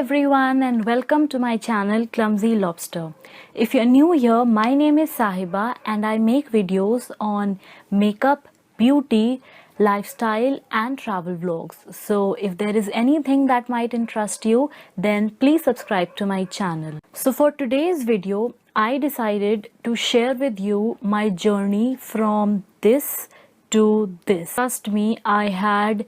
everyone and welcome to my channel Clumsy Lobster. If you're new here, my name is Sahiba and I make videos on makeup, beauty, lifestyle and travel vlogs. So if there is anything that might interest you, then please subscribe to my channel. So for today's video, I decided to share with you my journey from this to this. Trust me, I had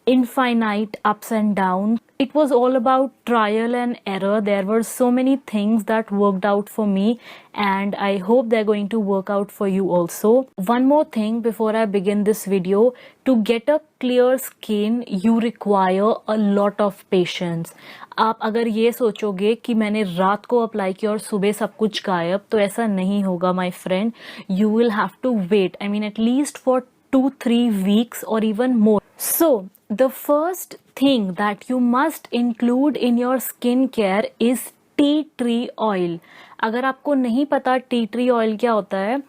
infinite ups and downs. It was all about trial and error. There were so many things that worked out for me and I hope they're going to work out for you also. One more thing before I begin this video, to get a clear skin you require a lot of patience. आप अगर ये सोचोगे कि मैंने रात को apply किया और सुबह सब कुछ गायब, तो ऐसा नहीं होगा my friend. You will have to wait, I mean at least for 2-3 weeks or even more. So the first thing that you must include in your skincare is tea tree oil. अगर आपको नहीं पता tea tree oil क्या होता है,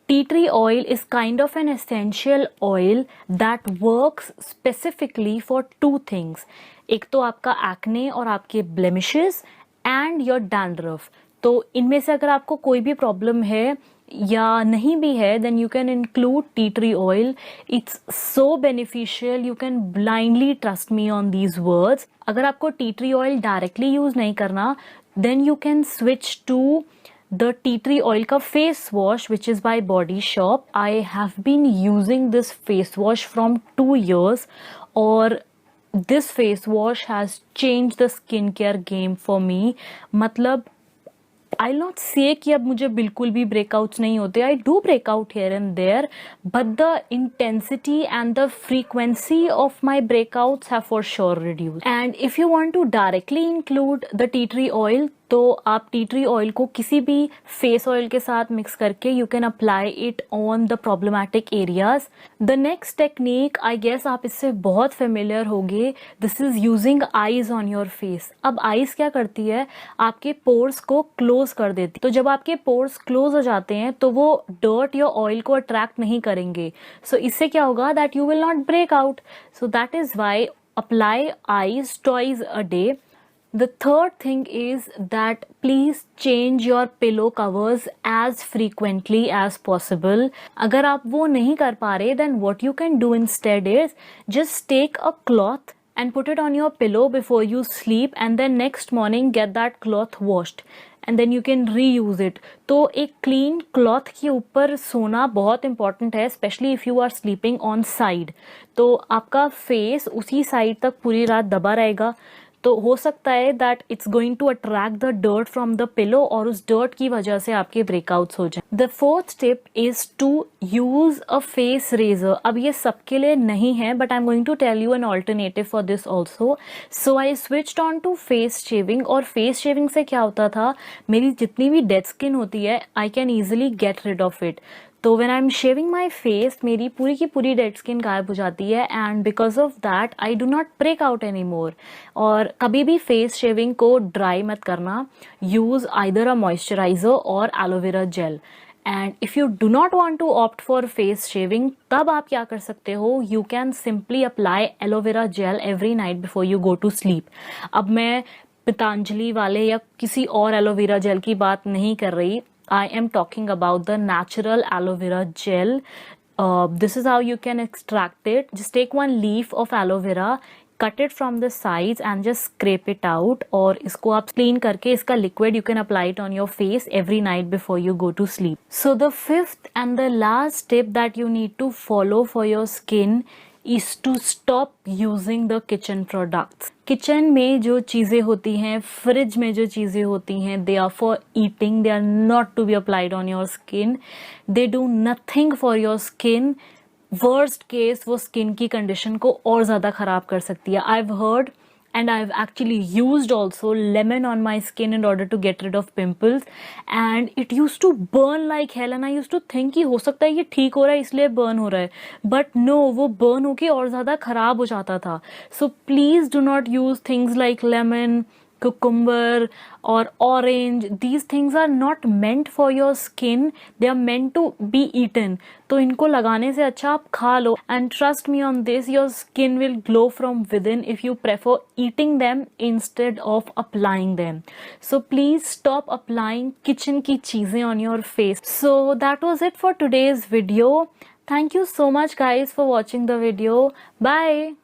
tea tree oil is kind of an essential oil that works specifically for two things. एक तो आपका acne और आपके blemishes and your dandruff. तो इनमें से अगर आपको कोई भी प्रॉब्लम है या नहीं भी है, then you can include tea tree oil. It's so beneficial. You can blindly trust me on these words. अगर आपको tea tree oil directly use नहीं करना, then you can switch to the tea tree oil का face wash which is by Body Shop. I have been using this face wash from 2 years और this face wash has changed the skincare game for me. मतलब I'll not say कि अब मुझे बिल्कुल भी breakouts नहीं होते. I do break out here and there, but the intensity and the frequency of my breakouts have for sure reduced. And if you want to directly include the tea tree oil, तो आप tea tree oil को किसी भी face oil के साथ mix करके you can apply it on the problematic areas. The next technique I guess आप इससे बहुत फेमिलियर होगे. This is using ice on your face. अब आईज क्या करती है, आपके पोर्स को क्लोज कर देती है. तो जब आपके पोर्स क्लोज हो जाते हैं तो वो डर्ट या ऑयल को अट्रैक्ट नहीं करेंगे. सो इससे क्या होगा, that you will not break out. So that is why apply ice twice a day. The third thing is that please change your pillow covers as frequently as possible. अगर आप वो नहीं कर पा रहे, then what you can do instead is just take a cloth and put it on your pillow before you sleep and then next morning get that cloth washed and then you can reuse it. तो एक clean cloth के ऊपर सोना बहुत important है, especially if you are sleeping on side. तो आपका face उसी side तक पूरी रात दबा रहेगा. तो हो सकता है that it's going to attract the dirt from the pillow और उस डर्ट की वजह से आपके ब्रेकआउट्स हो जाए. The fourth tip is to use a face razor. अब ये सबके लिए नहीं है, but I am going to tell you an alternative for this also. So I switched on to face shaving. और फेस शेविंग से क्या होता था, मेरी जितनी भी डेड स्किन होती है I can easily get rid of it. तो when I am shaving my face, मेरी पूरी की पूरी डेड स्किन गायब हो जाती है and because of that I do not break out any more. और कभी भी फेस शेविंग को ड्राई मत करना. यूज आइदर अ मॉइस्चराइजर और aloe vera gel. And if you do not want to opt for face shaving, तब आप क्या कर सकते हो, you can simply apply aloe vera gel every night before you go to sleep. अब मैं पतंजलि वाले या किसी और एलोवेरा जेल की बात नहीं कर रही. I am talking about the natural aloe vera gel. This is how you can extract it. Just take one leaf of aloe vera, cut it from the sides and just scrape it out. और इसको आप clean करके इसका liquid you can apply it on your face every night before you go to sleep. So the fifth and the last tip that you need to follow for your skin is to stop using the kitchen products. Kitchen में जो चीज़ें होती हैं, fridge में जो चीज़ें होती हैं, they are for eating, they are not to be applied on your skin. They do nothing for your skin. Worst case वो स्किन की कंडीशन को और ज़्यादा ख़राब कर सकती है. I've heard and I've actually used also lemon on my skin in order to get rid of pimples and it used to burn like hell and I used to think कि हो सकता है ये ठीक हो रहा है इसलिए burn हो रहा है, but no, वो burn होके और ज़्यादा ख़राब हो जाता था. So please do not use things like lemon, cucumber or orange, these things are not meant for your skin, they are meant to be eaten. तो इनको लगाने से अच्छा आप खा लो, and trust me on this, your skin will glow from within if you prefer eating them instead of applying them. So please stop applying kitchen की चीजें on your face. So that was it for today's video. Thank you so much guys for watching the video. Bye.